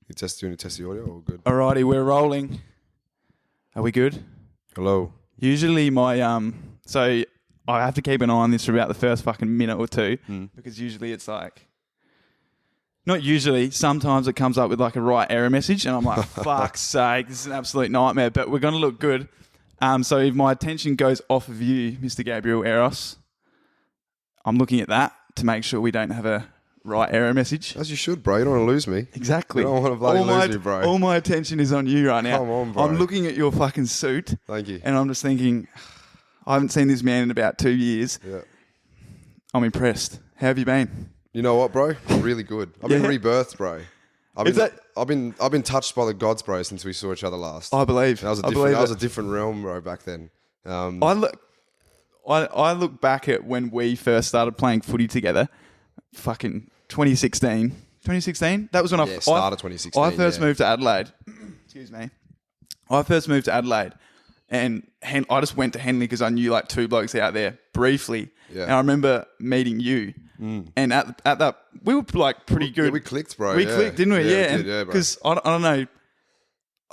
You want to test the audio? All good. Alrighty, we're rolling. Are we good? Hello. Usually so I have to keep an eye on this for about the first fucking minute or two because usually it's like, not usually, sometimes it comes up with like a right error message and I'm like, fuck's sake, this is an absolute nightmare, but we're going to look good. So if my attention goes off of you, Mr. Gabriel Aeros, I'm looking at that to make sure we don't have a right error message. As you should, bro. You don't want to lose me. Exactly. You don't want to bloody lose me, bro. All my attention is on you right now. Come on, bro. I'm looking at your fucking suit. Thank you. And I'm just thinking, I haven't seen this man in about 2 years. Yeah. I'm impressed. How have you been? You know what, bro? Really good. I've been rebirthed, bro. I've been touched by the gods, bro, since we saw each other last. I believe. That was a different realm, bro, back then. I look back at when we first started playing footy together, fucking 2016. 2016? That was when start of 2016. I first moved to Adelaide. Excuse me. I first moved to Adelaide and I just went to Henley because I knew like two blokes out there briefly. Yeah. And I remember meeting you. And at that, we were like pretty good. Yeah, we clicked, bro. We clicked, didn't we? Yeah, we did, because I don't know.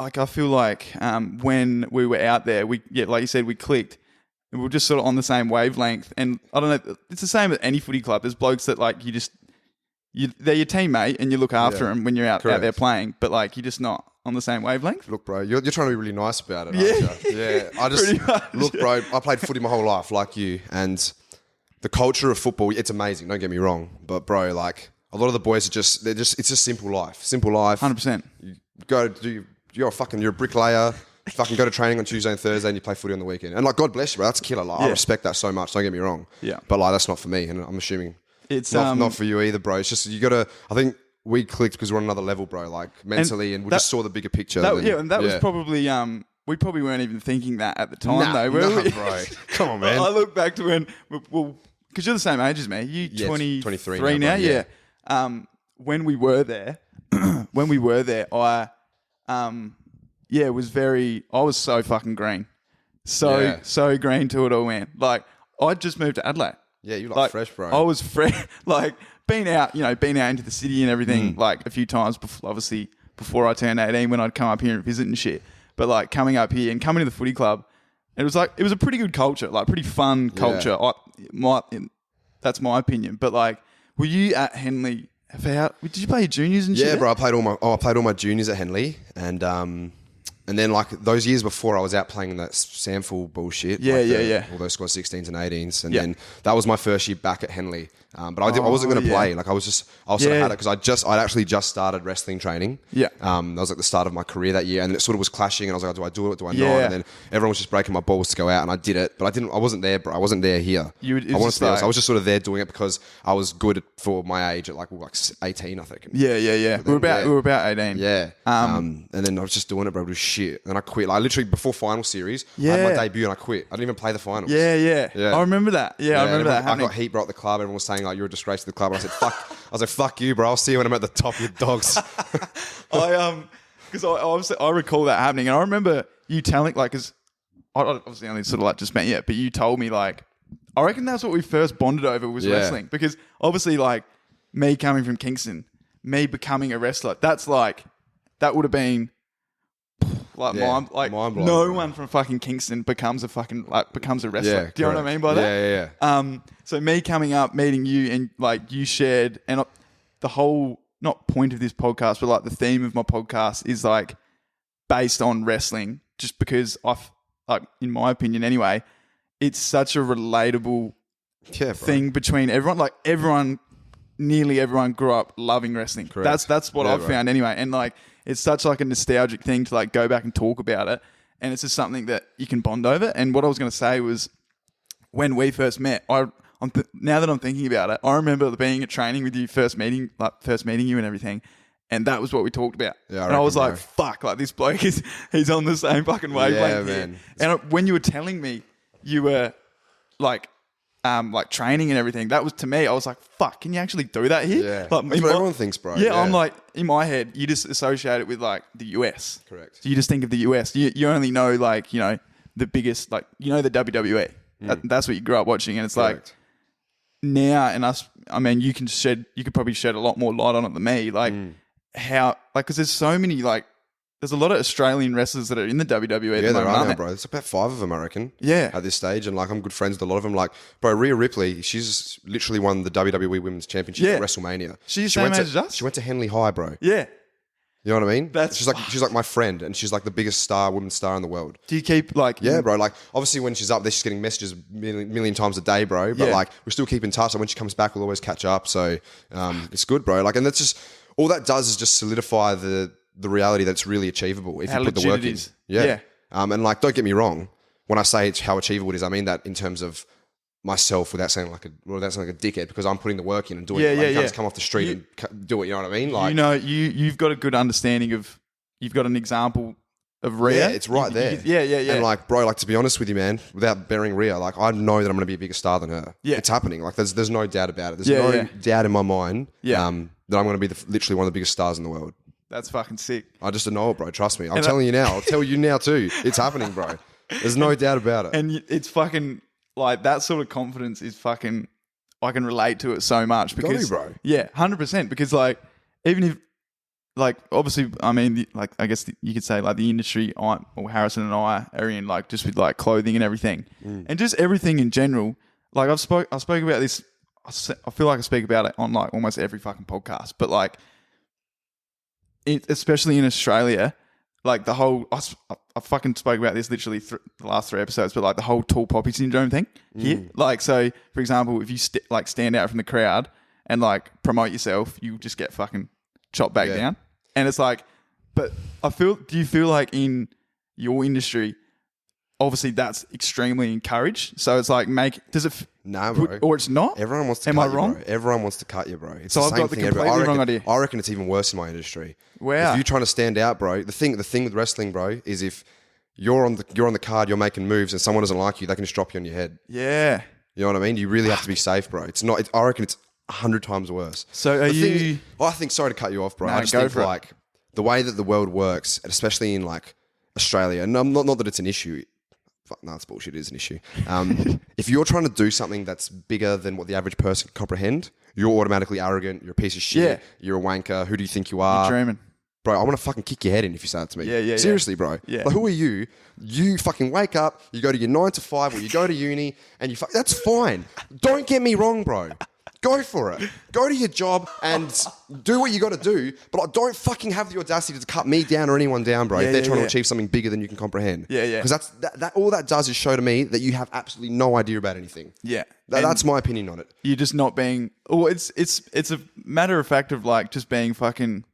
Like I feel like when we were out there, like you said, we clicked. And we were just sort of on the same wavelength. And I don't know, it's the same at any footy club. There's blokes that like they're your teammate and you look after them when you're out there playing, but like you're just not on the same wavelength. Look, bro, you're trying to be really nice about it, aren't you? Yeah. I just, look, bro, I played footy my whole life like you, and the culture of football, it's amazing, don't get me wrong. But bro, like a lot of the boys it's just simple life. 100%. You're a bricklayer. Fucking go to training on Tuesday and Thursday and you play footy on the weekend. And like, God bless you, bro. That's killer. Like, I respect that so much. Don't get me wrong. Yeah. But like, that's not for me. And I'm assuming it's not for you either, bro. It's just, I think we clicked because we're on another level, bro. Like mentally, and we just saw the bigger picture. Was probably, we probably weren't even thinking that at the time though, were we? Bro. Come on, man. I look back to when, because you're the same age as me. You 23 now? Yeah. When we were there, I was so fucking green. So green to it all, man. Like, I'd just moved to Adelaide. Yeah, you like fresh, bro. I was fresh. Like, been out into the city and everything, like, a few times, before I turned 18 when I'd come up here and visit and shit. But, like, coming up here and coming to the footy club, it was a pretty good culture, like, pretty fun culture. That's my opinion. But, like, were you at Henley? Did you play your juniors and shit? Yeah, bro. I played all my juniors at Henley, and then like those years before, I was out playing that Samful bullshit. All those squad 16s and 18s, and then that was my first year back at Henley. But I wasn't going to play. Like I sort of had it because I'd actually just started wrestling training. Yeah. That was like the start of my career that year, and it sort of was clashing. And I was like, do I do it? Do I not? And then everyone was just breaking my balls to go out, and I did it. But I wasn't there, bro. I wasn't there here. I was just sort of there doing it because I was good for my age at like 18, I think. Yeah. We were about 18. Yeah. And then I was just doing it, bro. It was shit. And then I quit. Like literally before final series, I had my debut and I quit. I didn't even play the finals. Yeah. I remember that. I remember that happening. I got heat, bro, at the club. Everyone was saying like, you're a disgrace to the club. And I said, fuck. I was like, fuck you, bro. I'll see you when I'm at the top of your dogs. Because I recall that happening, and I remember you telling, like, because I obviously only sort of like just met you, but you told me, like, I reckon that's what we first bonded over was wrestling, because obviously, like, me coming from Kingston, me becoming a wrestler, that would have been like mind-blowing. No one from fucking Kingston becomes a wrestler. Yeah, do you know what I mean by that? Yeah. So me coming up, meeting you, and like you shared, and the whole not point of this podcast, but like the theme of my podcast is like based on wrestling, just because in my opinion anyway, it's such a relatable thing between everyone. Like nearly everyone grew up loving wrestling. Correct. That's what I've found anyway. And like, it's such like a nostalgic thing to like go back and talk about it. And it's just something that you can bond over. And what I was going to say was when we first met, now that I'm thinking about it, I remember being at training with you, first meeting you and everything. And that was what we talked about. Yeah, and I was like, fuck, like this bloke he's on the same fucking wavelength. Yeah, man. And when you were telling me you were like training and everything, that was, to me, I was like, fuck, can you actually do that here? Yeah. Like, that's what everyone thinks, bro. Yeah, I'm like, in my head, you just associate it with like the US. Correct. So you just think of the US. You only know like, the biggest, like, the WWE. That's what you grew up watching. And it's like, now, and us, I mean, you could probably shed a lot more light on it than me. Like, how, like, because there's so many, like, there's a lot of Australian wrestlers that are in the WWE at the moment. Yeah, there are now, bro. There's about 5 of them, I reckon. Yeah. At this stage. And, like, I'm good friends with a lot of them. Like, bro, Rhea Ripley, she's literally won the WWE Women's Championship at WrestleMania. She's the same age as us? She went to Henley High, bro. Yeah. You know what I mean? She's like my friend, and she's like the biggest women's star in the world. Do you keep, like... Yeah, bro. Like, obviously, when she's up there, she's getting messages million times a day, bro. But, like, we still keep in touch. And when she comes back, we'll always catch up. So, it's good, bro. Like, and that's just... All that does is just solidify the reality that's really achievable if you put the work in. Yeah. And like, don't get me wrong. When I say it's how achievable it is, I mean that in terms of myself without sounding like a dickhead, because I'm putting the work in and doing it. Like, you can't just come off the street and do it. You know what I mean? Like, you know, you've got a good understanding of, you've got an example of Rhea. Yeah, it's right there. Yeah. And like, bro, like, to be honest with you, man, without burying Rhea, like, I know that I'm going to be a bigger star than her. Yeah. It's happening. Like, there's no doubt about it. There's no doubt in my mind that I'm going to be literally one of the biggest stars in the world. That's fucking sick. I just know it, bro. Trust me. I'm telling you now. I'll tell you now too. It's happening, bro. There's no doubt about it. And it's fucking, like, that sort of confidence is fucking, I can relate to it so much because, bro. Yeah, 100%. Because, like, even if, like, obviously, I mean, like, I guess you could say, like, the industry, or Harrison and I are in, like, just with, like, clothing and everything, and just everything in general. Like, I spoke about this. I feel like I speak about it on, like, almost every fucking podcast, but, like, especially in Australia, like, the whole, I fucking spoke about this literally the last 3 episodes, but, like, the whole tall poppy syndrome thing here. Like, so, for example, if you stand out from the crowd and, like, promote yourself, you just get fucking chopped back down. And it's like, but do you feel like in your industry, obviously that's extremely encouraged? So it's like, nah, bro. Or it's not? Everyone wants to cut you, wrong? bro. Everyone wants to cut you, bro. It's so the I've same got the thing completely wrong idea. I reckon it's even worse in my industry. Wow. If you're trying to stand out, bro, the thing with wrestling, bro, is if you're on the card, you're making moves, and someone doesn't like you, they can just drop you on your head. Yeah. You know what I mean? You really have to be safe, bro. I reckon it's 100 times worse. So I think, sorry to cut you off, bro. No, I just think, like, the way that the world works, especially in, like, Australia, and not that it's an issue. No, it's bullshit. It is an issue. If you're trying to do something that's bigger than what the average person can comprehend, you're automatically arrogant. You're a piece of shit. Yeah. You're a wanker. Who do you think you are? You're dreaming. Bro, I want to fucking kick your head in if you say that to me. Yeah. Seriously, bro. Yeah. Like, who are you? You fucking wake up, you go to your 9 to 5, or you go to uni, and that's fine. Don't get me wrong, bro. Go for it. Go to your job and do what you got to do, but don't fucking have the audacity to cut me down or anyone down, bro, if they're trying to achieve something bigger than you can comprehend. Yeah. Because all that does is show to me that you have absolutely no idea about anything. Yeah. That's my opinion on it. You're just not being... Well, it's a matter of fact of, like, just being fucking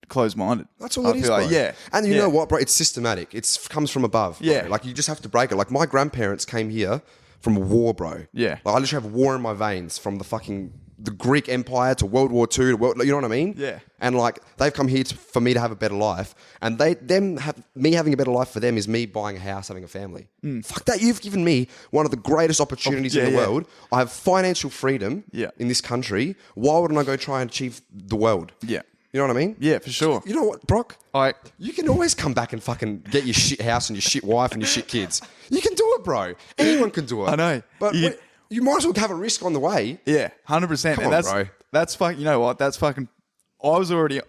closed-minded. That's all it is, bro. Like, yeah. And you know what, bro? It's systematic. It comes from above. Bro. Yeah. Like, you just have to break it. Like, my grandparents came here from a war, bro. Yeah. Like, I literally have war in my veins from the Greek Empire to World War II to you know what I mean? Yeah. And, like, they've come here for me to have a better life, and me having a better life for them is me buying a house, having a family. Fuck that! You've given me one of the greatest opportunities in the world. I have financial freedom in this country. Why wouldn't I go try and achieve the world? Yeah. You know what I mean? Yeah, for sure. You know what, Brock? You can always come back and fucking get your shit house and your shit wife and your shit kids. You can do it, bro. Anyone can do it. I know. But you might as well have a risk on the way. Yeah, 100%. Come on, bro. That's fucking, you know what? That's fucking, I was already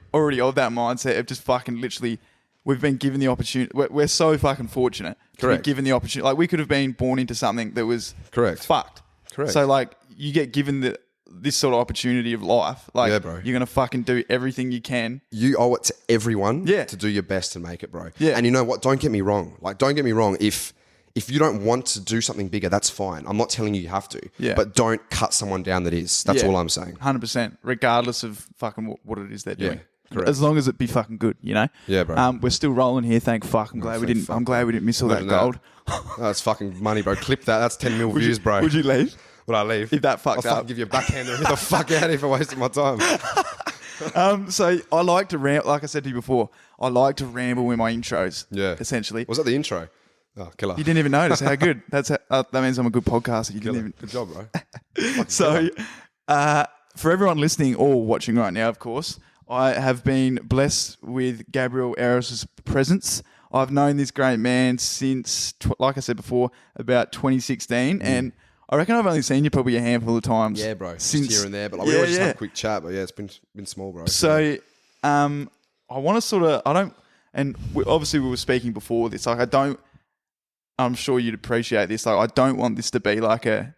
of that mindset of just fucking literally, we've been given the opportunity. We're so fucking fortunate to be given the opportunity. Like, we could have been born into something that was fucked. Correct. So, like, you get given this sort of opportunity of life. Like, bro. You're going to fucking do everything you can. You owe it to everyone to do your best to make it, bro. Yeah. And you know what? Don't get me wrong. Like, don't get me wrong. If you don't want to do something bigger, that's fine. I'm not telling you have to. Yeah. But don't cut someone down that is. That's all I'm saying. 100%. Regardless of fucking what it is they're doing. Yeah. Correct. As long as it be fucking good, you know? Yeah, bro. We're still rolling here, thank fuck. I'm glad we didn't miss all that gold. That's fucking money, bro. Clip that. That's 10 mil views, bro. Would you leave? Would I leave? If that fucked I'll up. give you a backhander and get the fuck out of here for wasting my time. So I like to like I said to you before, I like to ramble with my intros. Yeah. Essentially. Was that the intro? Oh, killer. You didn't even notice how good. That means I'm a good podcaster. Good job, bro. So, for everyone listening or watching right now, of course, I have been blessed with Gabriel Aeros' presence. I've known this great man since, like I said before, about 2016, and I reckon I've only seen you probably a handful of times. Yeah, bro. Since just here and there, but like, we always just have a quick chat. But yeah, it's been small, bro. So I want to sort of, obviously we were speaking before this, like I'm sure you'd appreciate this, like I don't want this to be like a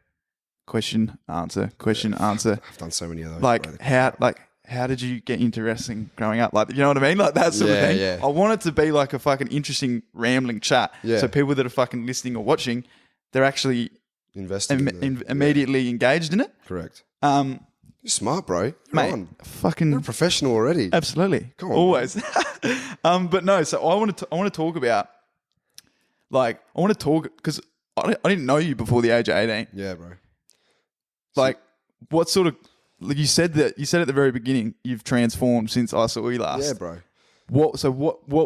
question, answer. I've done so many of those. Like how did you get into wrestling growing up? Like, you know what I mean? Like that sort of thing. Yeah. I want it to be like a fucking interesting rambling chat. Yeah. So people that are fucking listening or watching, they're actually invested immediately engaged in it. Correct. You're smart, bro. You're Mate, on. fucking You're a professional already. Absolutely. Come on, always. But no, so I want to talk about, like, because I didn't know you before the age of 18. Yeah, bro. Like, what sort of, like you said at the very beginning, you've transformed since I saw you last. Yeah, bro. What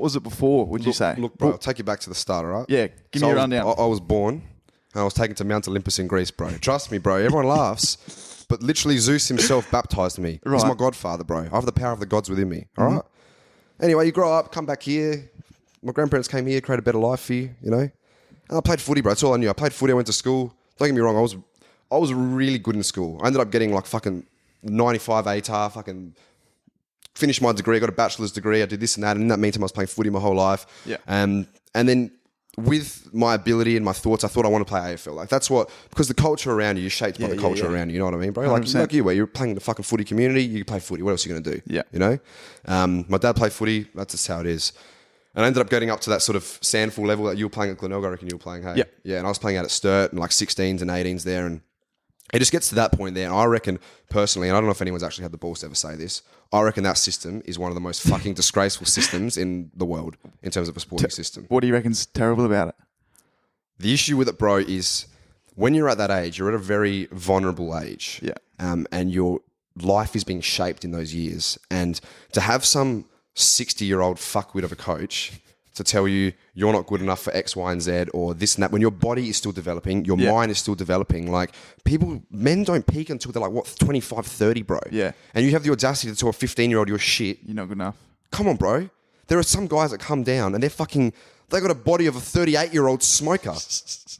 was it before, would you say? Look, bro, I'll take you back to the start, all right? Yeah, give me a rundown. I was born and I was taken to Mount Olympus in Greece, bro. Trust me, bro. Everyone laughs. But literally Zeus himself baptized me. Right. He's my godfather, bro. I have the power of the gods within me, all right? Anyway, you grow up, come back here. My grandparents came here, created a better life for you, you know? And I played footy, bro. That's all I knew. I played footy. I went to school. Don't get me wrong. I was really good in school. I ended up getting like fucking 95 ATAR, fucking finished my degree, got a bachelor's degree. I did this and that. And in that meantime, I was playing footy my whole life. Yeah. And then with my ability and my thoughts, I thought I want to play AFL. Like that's because the culture around you, you're shaped by the culture around you. You know what I mean, bro? Like you, where you're playing the fucking footy community, you play footy. What else are you going to do? Yeah. You know? My dad played footy. That's just how it is. And I ended up getting up to that sort of sandful level that you were playing at Glenelg. I reckon you were playing, hey? Yeah. Yeah, and I was playing out at Sturt and like 16s and 18s there. And it just gets to that point there. And I reckon, personally, and I don't know if anyone's actually had the balls to ever say this, I reckon that system is one of the most fucking disgraceful systems in the world in terms of a sporting system. What do you reckon's terrible about it? The issue with it, bro, is when you're at that age, you're at a very vulnerable age. Yeah. And your life is being shaped in those years. And to have some 60-year-old fuckwit of a coach to tell you you're not good enough for X, Y, and Z or this and that, when your body is still developing, your mind is still developing. Like men don't peak until they're like, 25, 30, bro. Yeah. And you have the audacity to tell a 15-year-old you're shit. You're not good enough. Come on, bro. There are some guys that come down and they got a body of a 38-year-old smoker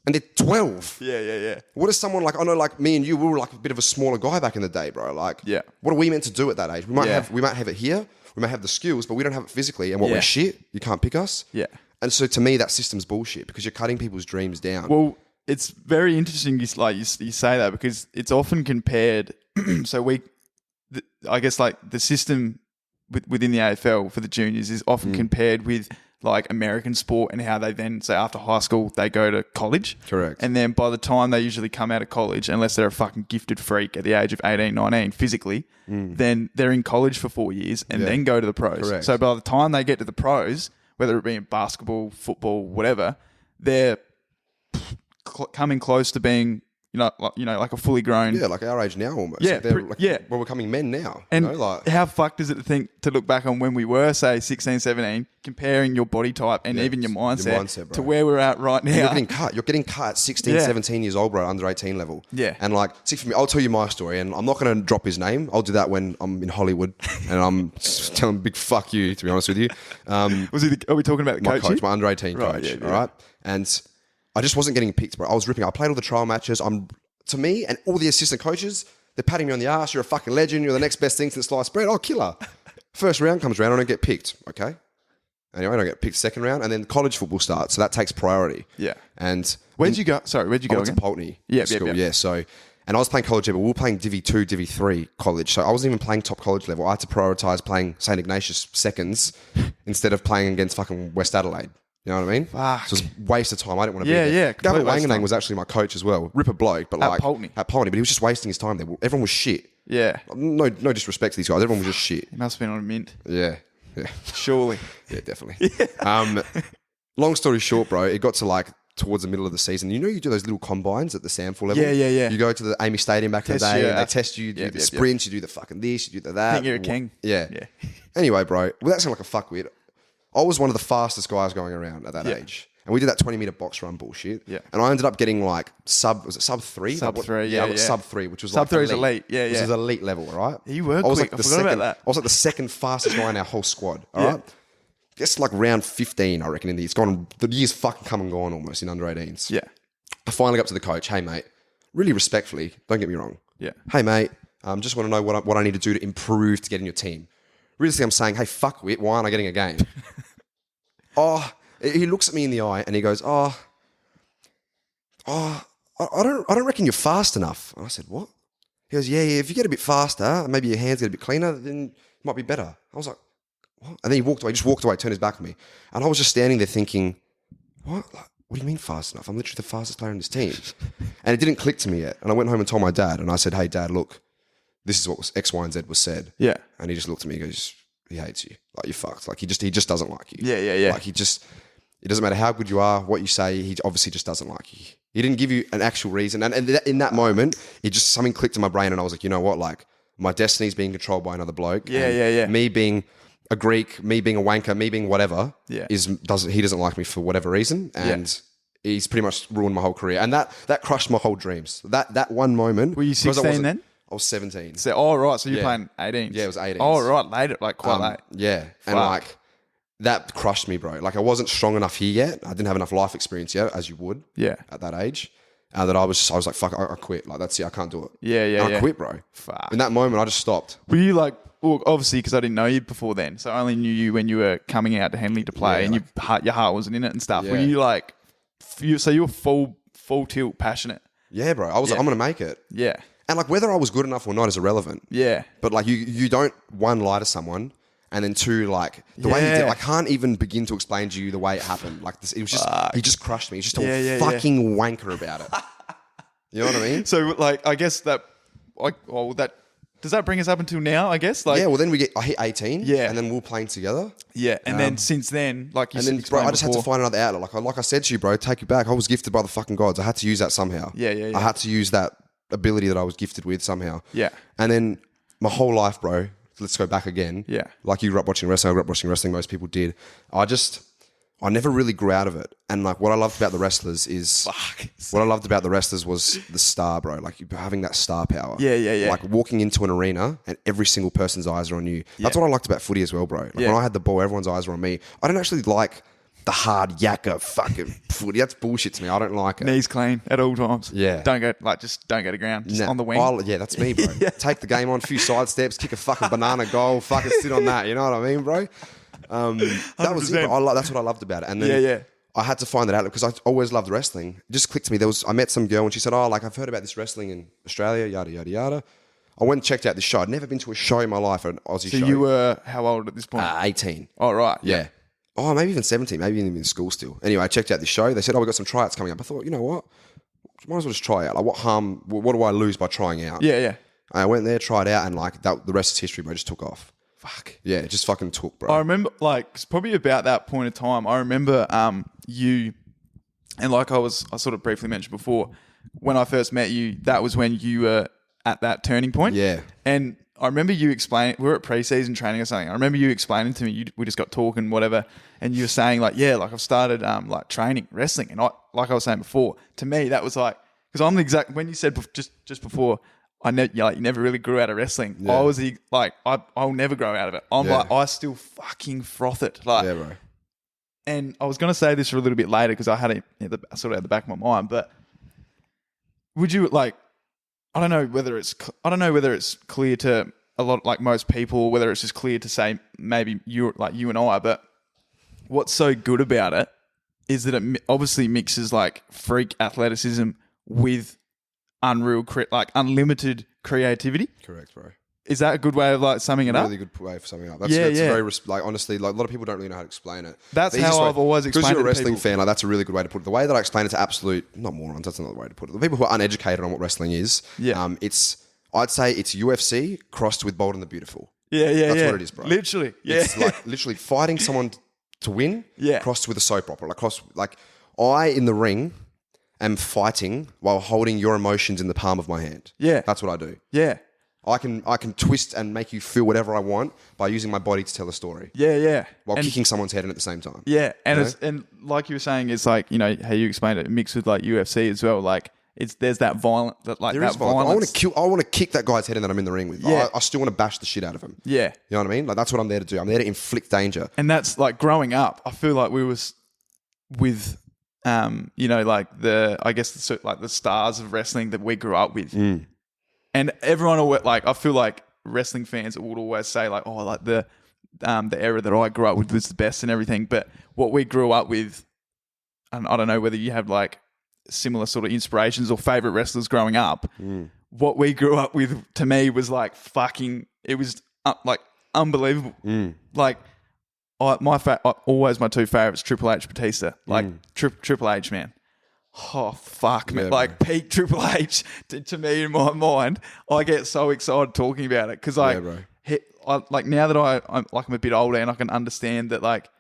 and they're 12. Yeah. What is someone like, I know like me and you, we were like a bit of a smaller guy back in the day, bro. Like, what are we meant to do at that age? We might have it here. We may have the skills, but we don't have it physically. And we're shit. You can't pick us. Yeah. And so to me, that system's bullshit because you're cutting people's dreams down. Well, it's very interesting you say that because it's often compared. So I guess like the system within the AFL for the juniors is often compared with like American sport and how they then say after high school they go to college. Correct. And then by the time they usually come out of college, unless they're a fucking gifted freak at the age of 18, 19 physically, then they're in college for 4 years and then go to the pros. Correct. So by the time they get to the pros, whether it be in basketball, football, whatever, they're coming close to being like a fully grown. Yeah, like our age now almost. Yeah, we're becoming men now. And you know, like, how fucked is it to look back on when we were, say, 16, 17, comparing your body type and even your mindset to where we're at right now. You're getting cut. You're getting cut at 16, 17 years old, bro, under 18 level. Yeah. And like, see, for me, I'll tell you my story, and I'm not going to drop his name. I'll do that when I'm in Hollywood, and I'm telling him big fuck you, to be honest with you. Are we talking about the my coach? My under 18 coach, all right? And I just wasn't getting picked, bro. I was ripping. I played all the trial matches. To me, and all the assistant coaches, they're patting me on the ass. You're a fucking legend. You're the next best thing since sliced bread. Oh, killer. First round comes around, I don't get picked. Okay. Anyway, I don't get picked second round, and then college football starts, so that takes priority. Yeah. And where'd you go? Sorry, where'd you go again? To Pulteney. Yeah. So, and I was playing college level. We were playing Divi 2, Divi 3 college. So I wasn't even playing top college level. I had to prioritise playing St. Ignatius seconds instead of playing against fucking West Adelaide. You know what I mean? Fuck. So it was a waste of time. I didn't want to be there. Yeah. Gabriel Aeros was actually my coach as well. Ripper bloke, but At Pulteney. At Pulteney, but he was just wasting his time there. Everyone was shit. Yeah. No disrespect to these guys. Everyone was just shit. He must have been on a mint. Yeah. Surely. Yeah, definitely. Long story short, bro, it got to like towards the middle of the season. You know, you do those little combines at the Samford level. Yeah. You go to the Amy Stadium back in the day, and they test you. You do the sprints. You do the fucking this. You do that. I think you're a king. Yeah. Anyway, bro, without sounding like a fuckwit, I was one of the fastest guys going around at that age. And we did that 20-meter box run bullshit. Yeah. And I ended up getting like sub 3? Sub 3, yeah. I got sub 3, which was sub like 3 is elite. Yeah. Which is elite level, right? You were quick. I forgot about that. I was like the second fastest guy in our whole squad, all right? Guess like round 15, I reckon, it's gone, the year's fucking come and gone almost in under 18s. Yeah. I finally got up to the coach, hey, mate, really respectfully, don't get me wrong. Yeah. Hey, mate, just want to know what I need to do to improve to get in your team. Realistically, I'm saying, hey, fuck wit, why aren't I getting a game? He looks at me in the eye and he goes, I don't reckon you're fast enough. And I said, what? He goes, yeah, if you get a bit faster, maybe your hands get a bit cleaner, then it might be better. I was like, what? And then he walked away, just walked away, turned his back on me. And I was just standing there thinking, what? Like, what do you mean fast enough? I'm literally the fastest player in this team. And it didn't click to me yet. And I went home and told my dad, and I said, hey, Dad, look, this is what was X, Y, and Z was said. Yeah. And he just looked at me and goes, he hates you. Like, you're fucked. Like, he just doesn't like you. Yeah. Like, it doesn't matter how good you are, what you say, he obviously just doesn't like you. He didn't give you an actual reason. And in that moment, something clicked in my brain and I was like, you know what? Like, my destiny's being controlled by another bloke. Yeah. Me being a Greek, me being a wanker, me being whatever, he doesn't like me for whatever reason. And he's pretty much ruined my whole career. And that crushed my whole dreams. That one moment. Were you 16 then? I was 17. So, right. So you're playing 18. Yeah, it was 18. Oh, right. Late, like quite late. Yeah. Fuck. And like, that crushed me, bro. Like, I wasn't strong enough here yet. I didn't have enough life experience yet, as you would at that age. That I was like, fuck, I quit. Like, that's it. I can't do it. Yeah. I quit, bro. Fuck. In that moment, I just stopped. Were you like, well, obviously, because I didn't know you before then, so I only knew you when you were coming out to Henley to play and your heart wasn't in it and stuff. Yeah. Were you like, so you were full tilt passionate? Yeah, bro. I was like, I'm going to make it. Yeah. And like, whether I was good enough or not is irrelevant. Yeah. But like, you don't, one, lie to someone, and then two, like, the way he did, I can't even begin to explain to you the way it happened. Like, this, it was just, he just crushed me. He's just a fucking wanker about it. You know what I mean? So, like, I guess that does that bring us up until now, I guess? Like, yeah, well, then I hit 18, and then we were playing together. Yeah, and then since then, like you said, bro, I just had to find another outlet. Like I said to you, bro, take it back. I was gifted by the fucking gods. I had to use that somehow. Yeah. I had to use that ability that I was gifted with somehow. Yeah. And then my whole life, bro, let's go back again. Yeah. Like you grew up watching wrestling, I grew up watching wrestling, most people did. I never really grew out of it. And like what I loved about the wrestlers was the star, bro. Like having that star power. Yeah. Like walking into an arena and every single person's eyes are on you. That's what I liked about footy as well, bro. Like when I had the ball, everyone's eyes were on me. I don't actually like the hard yakka fucking footy. That's bullshit to me. I don't like it. Knees clean at all times. Yeah. Don't go to ground. Just on the wing. Yeah, that's me, bro. Take the game on, a few side steps, kick a fucking banana goal, fucking sit on that. You know what I mean, bro? That was it. That's what I loved about it. And then I had to find that out because I always loved wrestling. It just clicked to me. I met some girl and she said, like I've heard about this wrestling in Australia, yada, yada, yada. I went and checked out this show. I'd never been to a show in my life, an Aussie show. So you were how old at this point? 18. Oh, right. Yeah. Oh, maybe even 17. Maybe even in school still. Anyway, I checked out this show. They said, we've got some tryouts coming up. I thought, you know what? Might as well just try out. Like, what do I lose by trying out? Yeah. I went there, tried out, and like the rest is history, bro. Just took off. Fuck. Yeah, it just fucking took, bro. I remember, like, it's probably about that point of time. I remember you, and like I sort of briefly mentioned before, when I first met you, that was when you were at that turning point. Yeah. And I remember you explaining, we were at pre-season training or something. I remember you explaining to me, we just got talking, whatever, and you were saying like, like I've started like training wrestling. And like I was saying before, to me, that was like, because I'm the exact, when you said just before, you never really grew out of wrestling. Yeah. I was like, I'll never grow out of it. I'm like, I still fucking froth it. Like, yeah, bro. And I was going to say this for a little bit later because I had it sort of at the back of my mind, but would you like, I don't know whether it's clear to a lot, like most people, whether it's just clear to say maybe you and I, but what's so good about it is that it obviously mixes like freak athleticism with unlimited creativity. Correct, bro. Is that a good way of like summing it up? Really good way of summing it up. That's very like honestly, like a lot of people don't really know how to explain it. That's how I've always explained it. Because you're a wrestling fan, like that's a really good way to put it. The way that I explain it to absolute not morons, that's another way to put it. The people who are uneducated on what wrestling is, I'd say it's UFC crossed with Bold and the Beautiful. That's what it is, bro. Literally, it's like literally fighting someone to win, crossed with a soap opera. Like I in the ring am fighting while holding your emotions in the palm of my hand. Yeah, that's what I do. Yeah. I can twist and make you feel whatever I want by using my body to tell a story. While kicking someone's head in at the same time. Yeah, and and like you were saying, it's like, you know, how you explained it, mixed with like UFC as well. Like there's that violent, violence. I want to kick that guy's head in that I'm in the ring with. Yeah. I still want to bash the shit out of him. Yeah, you know what I mean? Like that's what I'm there to do. I'm there to inflict danger. And that's like growing up. I feel like we was with, you know, like the stars of wrestling that we grew up with. And everyone, like, I feel like wrestling fans would always say, like, oh, like the the era that I grew up with was the best and everything. But what we grew up with, and I don't know whether you have like similar sort of inspirations or favorite wrestlers growing up. What we grew up with, to me, was like it was like unbelievable. Like always my two favorites, Triple H, Batista. Like Triple H, man. Oh, fuck, man. Like peak Triple H to me in my mind. I get so excited talking about it because like now that I'm a bit older and I can understand that like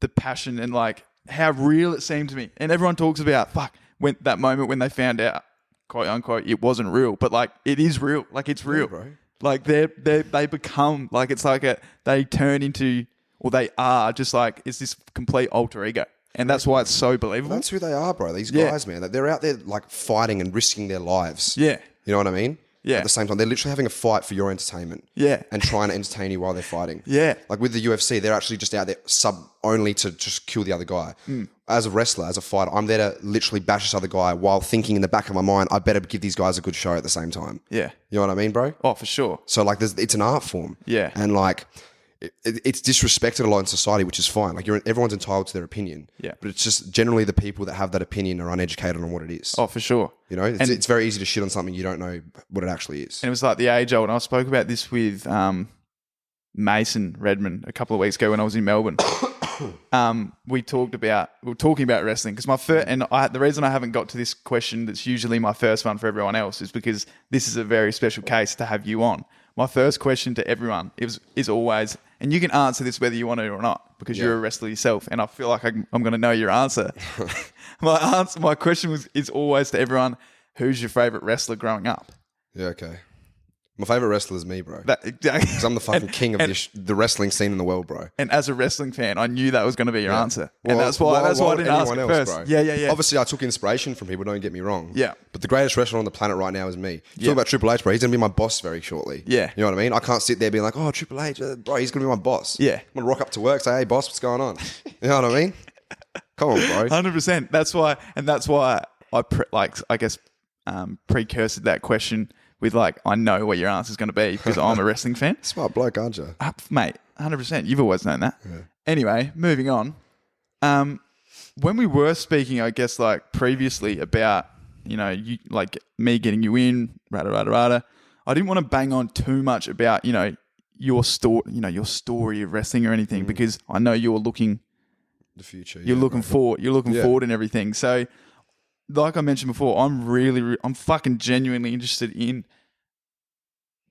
the passion and like how real it seemed to me. And everyone talks about when that moment when they found out, quote unquote, it wasn't real, but like it is real. Like it's real, bro. Like they become like it's like they turn into, or they are just like it's this complete alter ego. And that's why it's so believable. That's who they are, bro. These guys, man. They're out there like fighting and risking their lives. Yeah. You know what I mean? Yeah. At the same time, they're literally having a fight for your entertainment. Yeah. And trying to entertain you while they're fighting. Yeah. Like with the UFC, they're actually just out there only to just kill the other guy. As a wrestler, as a fighter, I'm there to literally bash this other guy while thinking in the back of my mind, I better give these guys a good show at the same time. Yeah. You know what I mean, bro? Oh, for sure. So like it's an art form. Yeah. And like it's disrespected a lot in society, which is fine. Like everyone's entitled to their opinion. Yeah. But it's just generally the people that have that opinion are uneducated on what it is. Oh, for sure. You know, it's very easy to shit on something you don't know what it actually is. And it was like the age old. And I spoke about this with Mason Redmond a couple of weeks ago when I was in Melbourne. We were talking about wrestling because the reason I haven't got to this question that's usually my first one for everyone else is because this is a very special case to have you on. My first question to everyone is always, and you can answer this whether you want to or not because you're a wrestler yourself, and I feel like I'm going to know your answer. My question is always to everyone, who's your favorite wrestler growing up? Yeah, okay. My favourite wrestler is me, bro. Exactly. Because I'm the fucking king of the wrestling scene in the world, bro. And as a wrestling fan, I knew that was going to be your answer. Well, and that's why I didn't ask it first. Bro. Yeah. Obviously, I took inspiration from people, don't get me wrong. Yeah. But the greatest wrestler on the planet right now is me. Talk about Triple H, bro. He's going to be my boss very shortly. Yeah. You know what I mean? I can't sit there being like, oh, Triple H, bro, he's going to be my boss. Yeah. I'm going to rock up to work, say, hey, boss, what's going on? You know what I mean? Come on, bro. 100%. That's why I precursored that question with like, I know what your answer is going to be because I'm a wrestling fan. Smart bloke, aren't you? Mate, 100%. You've always known that. Yeah. Anyway, moving on. When we were speaking, I guess like previously about, you know, you like me getting you in, I didn't want to bang on too much about, you know, your story of wrestling or anything because I know you're looking the future. You're looking forward and everything. So like I mentioned before, I'm fucking genuinely interested in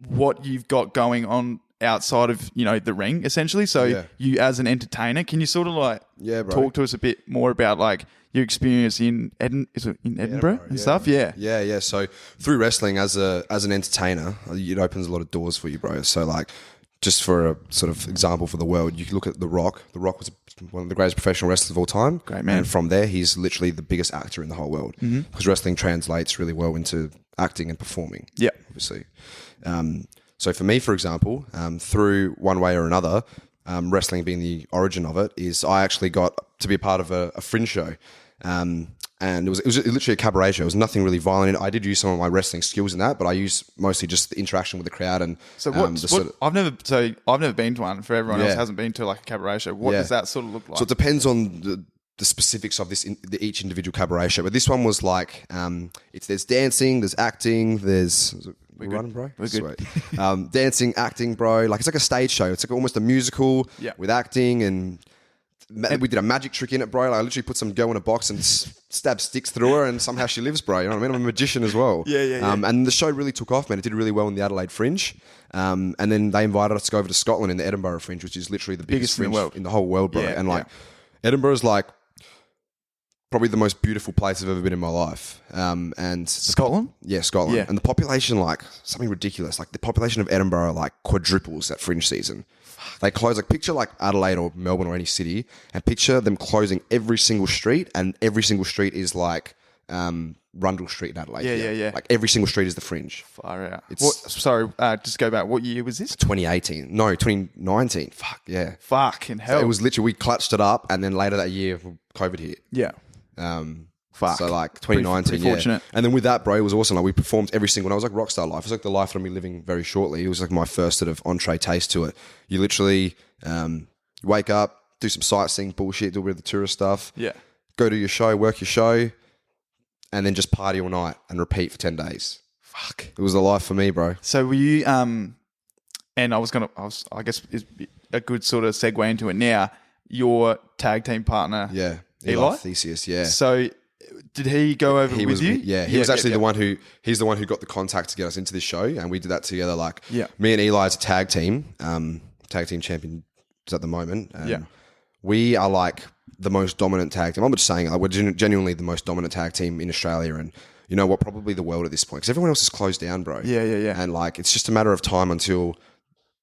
what you've got going on outside of, you know, the ring, essentially. So you as an entertainer, can you sort of like talk to us a bit more about like your experience in Edinburgh and stuff? Yeah. So through wrestling as an entertainer, it opens a lot of doors for you, bro. So like, just for a sort of example for the world, you can look at The Rock. The Rock was one of the greatest professional wrestlers of all time. Great man. And from there, he's literally the biggest actor in the whole world. Because wrestling translates really well into acting and performing. Yeah. Obviously. So for me, for example, through one way or another, wrestling being the origin of it, is I actually got to be a part of a Fringe show. And it was literally a cabaret show. It was nothing really violent. I did use some of my wrestling skills in that, but I used mostly just the interaction with the crowd and I've never been to one. For everyone else hasn't been to like a cabaret show. What does that sort of look like? So it depends on the specifics of each individual cabaret show. But this one was like there's dancing, there's acting, there's We're running, bro. We're good. Dancing, acting, bro. Like it's like a stage show. It's like almost a musical with acting and we did a magic trick in it, bro. Like I literally put some girl in a box and stab sticks through her and somehow she lives, bro. You know what I mean? I'm a magician as well. Yeah. And the show really took off, man. It did really well in the Adelaide Fringe. And then they invited us to go over to Scotland in the Edinburgh Fringe, which is literally the biggest fringe in the whole world, bro. And like Edinburgh is like probably the most beautiful place I've ever been in my life. And Scotland? Scotland. Yeah. And the population, like something ridiculous. Like the population of Edinburgh like quadruples at Fringe season. They close, like picture like Adelaide or Melbourne or any city and picture them closing every single street, and every single street is like Rundle Street in Adelaide. Yeah. Like every single street is the Fringe. Far out. Just go back. What year was this? 2018. No, 2019. Fuck, yeah. Fucking hell. So it was literally, we clutched it up and then later that year, COVID hit. Yeah. Fuck. So like 2019, pretty fortunate. And then with that, bro, it was awesome. Like we performed every single one. I was like Rockstar Life. It was like the life that I'm living very shortly. It was like my first sort of entree taste to it. You literally wake up, do some sightseeing bullshit, do a bit of the tourist stuff. Yeah. Go to your show, work your show, and then just party all night and repeat for 10 days. Fuck. It was the life for me, bro. So were you, and I guess is a good sort of segue into it now, your tag team partner. Yeah. Eli? Theseus, yeah. So did he go over with you? Yeah, he was actually the one who got the contact to get us into this show, and we did that together. Like, me and Eli as a tag team champions at the moment. We are like the most dominant tag team. I'm just saying, like, we're genuinely the most dominant tag team in Australia, and you know what? Probably the world at this point, because everyone else is closed down, bro. Yeah. And like, it's just a matter of time until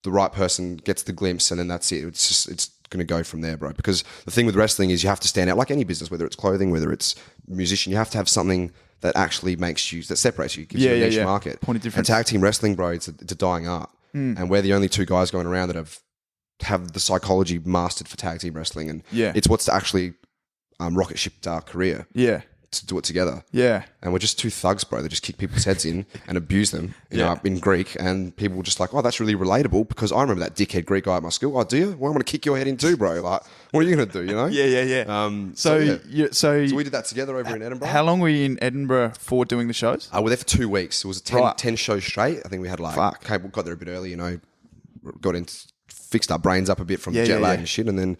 the right person gets the glimpse, and then that's it. It's going to go from there, bro. Because the thing with wrestling is you have to stand out, like any business, whether it's clothing, whether it's musician. You have to have something that actually that separates you, gives you a niche market. Point of difference. And tag team wrestling, bro, it's a dying art, and we're the only two guys going around that have the psychology mastered for tag team wrestling, and it's what's actually rocket shipped our career. Yeah. To do it together. Yeah. And we're just two thugs, bro. They just kick people's heads in and abuse them in Greek. And people were just like, oh, that's really relatable, because I remember that dickhead Greek guy at my school. Oh, do you? Well, I'm going to kick your head in too, bro. Like, what are you going to do, you know? Yeah. So we did that together over in Edinburgh. How long were you in Edinburgh for doing the shows? We were there for 2 weeks. It was 10 shows straight. I think we had like, got there a bit early, you know, fixed our brains up a bit from the jet lag and shit. And then,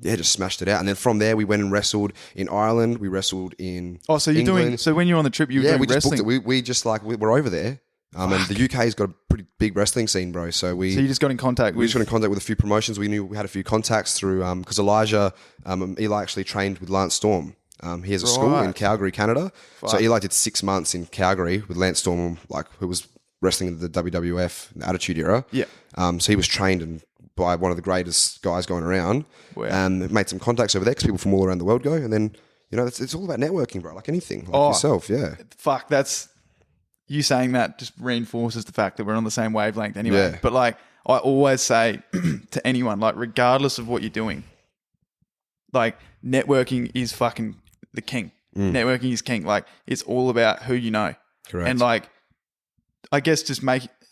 just smashed it out. And then from there, we went and wrestled in Ireland. We wrestled in England. So when you're on the trip, you were doing we wrestling? Just booked it. We just like, we're over there. And the UK's got a pretty big wrestling scene, bro. So you just got in contact with... We just got in contact with a few promotions. We knew we had a few contacts through, because Eli actually trained with Lance Storm. He has a school in Calgary, Canada. So Eli did 6 months in Calgary with Lance Storm, like, who was wrestling in the WWF, the Attitude Era. Yeah. So he was trained by one of the greatest guys going around. Wow. And made some contacts over there, because people from all around the world go. And then, you know, it's all about networking, bro, like anything, like yourself, Fuck, that's... You saying that just reinforces the fact that we're on the same wavelength anyway. Yeah. But like, I always say to anyone, like, regardless of what you're doing, like, networking is fucking the king. Networking is king. Like, it's all about who you know. Correct. And like, I guess just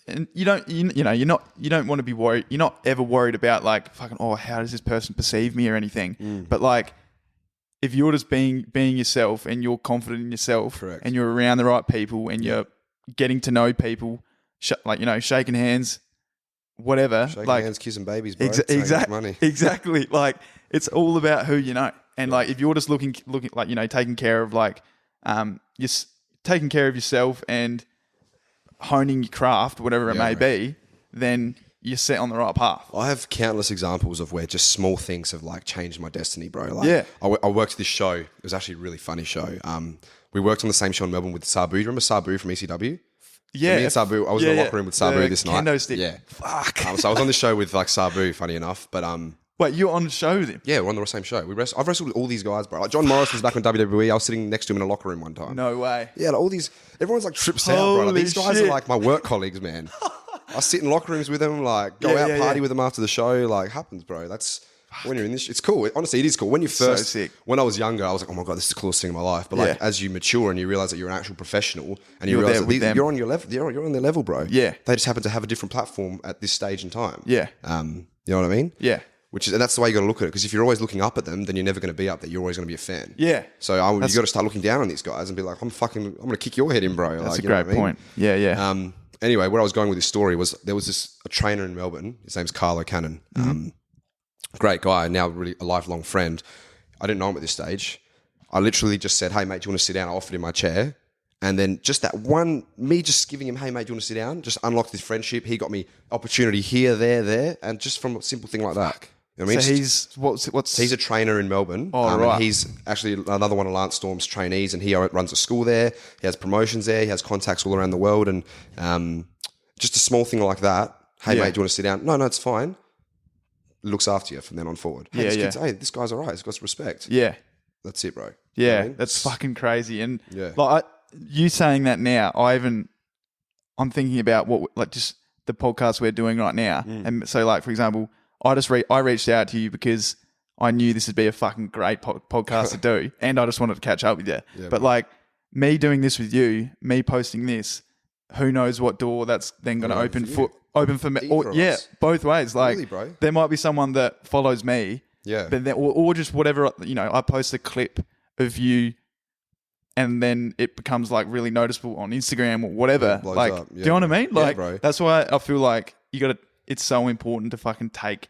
and you don't want to be worried. You're not ever worried about like, fucking, how does this person perceive me or anything? But like, if you're just being yourself and you're confident in yourself, and you're around the right people and you're getting to know people, like, you know, shaking hands, whatever. Shaking hands, kissing babies, bro. Exactly. Exactly. Like, it's all about who you know. And like, if you're just looking like, you know, taking care of like, you're taking care of yourself and honing your craft, whatever it may be, then you're set on the right path. I have countless examples of where just small things have like changed my destiny, bro. Like, I worked this show. It was actually a really funny show. We worked on the same show in Melbourne with Sabu. Do you remember Sabu from ECW? Yeah. So me and Sabu, I was in the locker room with Sabu this night. Kendo stick. Yeah. Fuck. So I was on this show with like Sabu, funny enough. But wait, you're on the show with him? Yeah, we're on the same show. I've wrestled with all these guys, bro. Like John Morrison was back on WWE. I was sitting next to him in a locker room one time. No way. Yeah, like all these, everyone's like trips out, bro. Like, these guys are like my work colleagues, man. I sit in locker rooms with them, like go out party with them after the show. Like, happens, bro. That's when you're in this. It's cool. Honestly, it is cool. When you first, so sick. When I was younger, I was like, oh my god, this is the coolest thing in my life. But like, as you mature and you realize that you're an actual professional, and you realize that you're on your level, you're on their level, bro. Yeah, they just happen to have a different platform at this stage in time. Yeah, you know what I mean? Yeah. And that's the way you got to look at it. Because if you're always looking up at them, then you're never going to be up there. You're always going to be a fan. Yeah. So you got to start looking down on these guys and be like, I'm going to kick your head in, bro. That's like, a great point. Yeah, yeah. Anyway, where I was going with this story was there was a trainer in Melbourne. His name's Carlo Cannon. Great guy, now really a lifelong friend. I didn't know him at this stage. I literally just said, hey, mate, do you want to sit down? I offered him my chair. And then just that one, me just giving him, hey, mate, do you want to sit down? Just unlocked his friendship. He got me opportunity here, there. And just from a simple thing like that. You know what I mean? So he's a trainer in Melbourne. Oh, right. And he's actually another one of Lance Storm's trainees, and he runs a school there. He has promotions there. He has contacts all around the world, and just a small thing like that. Hey, mate, do you want to sit down? No, it's fine. Looks after you from then on forward. Hey, this guy's all right. He's got respect. Yeah, that's it, bro. Yeah, you know what I mean? That's fucking crazy. And like you saying that now, I'm thinking about just the podcast we're doing right now. And so, like, for example, I reached out to you because I knew this would be a fucking great podcast to do, and I just wanted to catch up with you. Yeah, but like me doing this with you, me posting this, who knows what door that's then going to open for me? Or, both ways. Like really, bro. There might be someone that follows me, but then, or just whatever. I post a clip of you, and then it becomes like really noticeable on Instagram or whatever. Like, do you know what I mean? Like, that's why I feel like it's so important to fucking take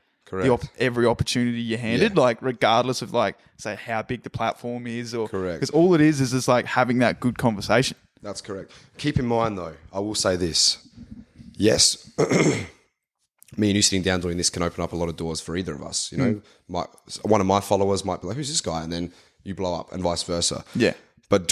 every opportunity you're handed, like regardless of like, say how big the platform is or because all it is just like having that good conversation. That's correct. Keep in mind though, I will say this. Yes, me and you sitting down doing this can open up a lot of doors for either of us. One of my followers might be like, who's this guy? And then you blow up and vice versa. Yeah. But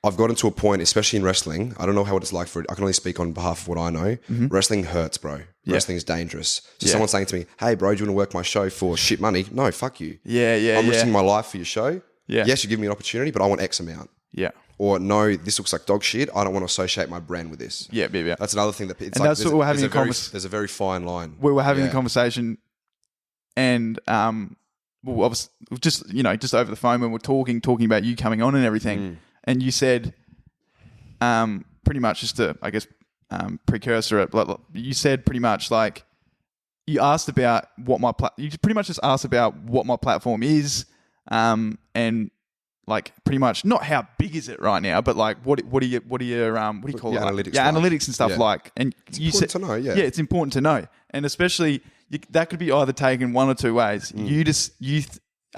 I've gotten to a point, especially in wrestling, I don't know how it's like I can only speak on behalf of what I know. Mm-hmm. Wrestling hurts, bro. Yeah. Wrestling is dangerous. So someone saying to me, hey, bro, do you want to work my show for shit money? No, fuck you. I'm risking my life for your show. Yeah. Yes, you give me an opportunity, but I want X amount. Yeah. Or no, this looks like dog shit. I don't want to associate my brand with this. Yeah. That's another thing there's what we're having there's a very fine line. We were having a conversation and obviously just over the phone when we're talking about you coming on and everything. And you said, pretty much just to, I guess, precursor. You said pretty much like you asked about you pretty much just asked about what my platform is, and like pretty much not how big is it right now, but like what do you call it? Analytics, analytics and stuff like. And it's important to know. Yeah, it's important to know, and especially that could be either taken one or two ways. You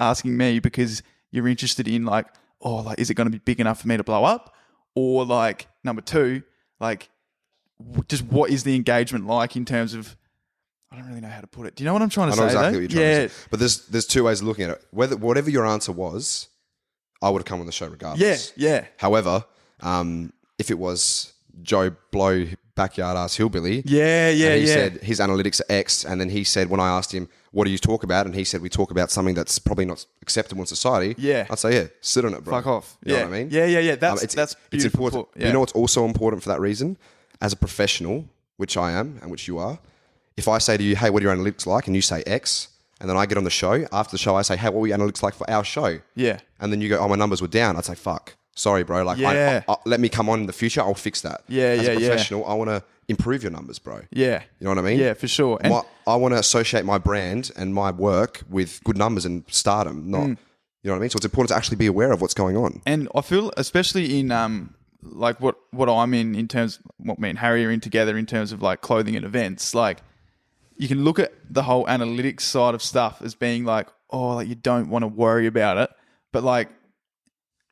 asking me because you're interested in like. Oh, like, is it going to be big enough for me to blow up? Or like, number two, like, just what is the engagement like in terms of, I don't really know how to put it. Do you know what I'm trying to say? I know exactly what you're trying to say. But there's two ways of looking at it. Whatever your answer was, I would have come on the show regardless. Yeah. However, if it was Joe Blow, backyard ass hillbilly. He said his analytics are X, and then he said when I asked him, what do you talk about? And he said we talk about something that's probably not acceptable in society. Yeah. I'd say, sit on it, bro. Fuck off. You know what I mean? Yeah. That's beautiful. It's important. You know what's also important for that reason? As a professional, which I am and which you are, if I say to you, hey, what are your analytics like? And you say X, and then I get on the show, after the show I say, hey, what were your analytics like for our show? Yeah. And then you go, oh, my numbers were down. I'd say, fuck. Sorry, bro. Like, let me come on in the future. I'll fix that. As a professional, I want to improve your numbers, bro. Yeah. You know what I mean? Yeah, for sure. And I want to associate my brand and my work with good numbers and stardom, not, you know what I mean? So it's important to actually be aware of what's going on. And I feel, especially in like what I'm in terms, what me and Harry are in together in terms of like clothing and events, like you can look at the whole analytics side of stuff as being like, oh, like you don't want to worry about it. But like,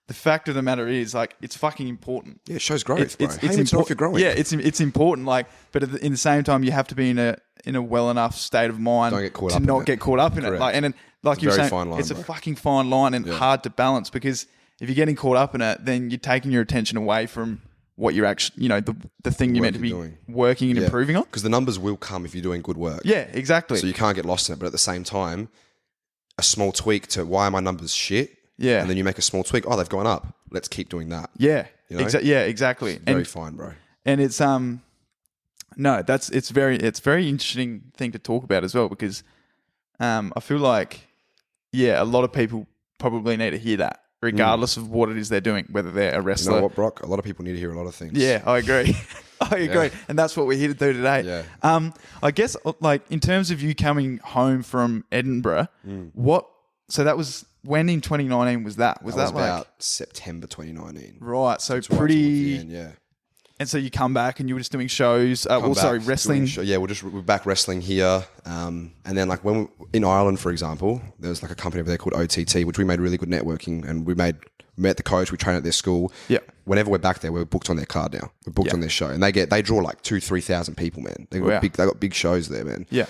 the fact of the matter is, like, it's fucking important. Yeah, it shows growth, bro. It's important if you're growing. Yeah, it's important. Like, but in the same time, you have to be in a well enough state of mind to not get caught up in it. Like, and then, like you were saying, it's a fucking fine line and hard to balance because if you're getting caught up in it, then you're taking your attention away from what you're actually, the thing you're meant to be working and improving on. Because the numbers will come if you're doing good work. Yeah, exactly. So you can't get lost in it. But at the same time, a small tweak to why are my numbers shit? Yeah. And then you make a small tweak. Oh, they've gone up. Let's keep doing that. Yeah. You know? Exactly. It's very fine, bro. And it's it's very interesting thing to talk about as well because I feel like a lot of people probably need to hear that regardless of what it is they're doing, whether they're a wrestler. You know what, Brock? A lot of people need to hear a lot of things. Yeah, I agree. I agree. And that's what we're here to do today. Yeah. I guess like in terms of you coming home from Edinburgh, so that was when in 2019 was that? Was that like about September 2019? Right. So pretty. Right end, And so you come back and you were just doing shows. Wrestling. We're back wrestling here. And then like when in Ireland, for example, there was like a company over there called OTT, which we made really good networking, and we met the coach. We trained at their school. Yeah. Whenever we're back there, we're booked on their card now. We're booked on their show, and they draw like 3,000 people, man. They got big shows there, man. Yeah.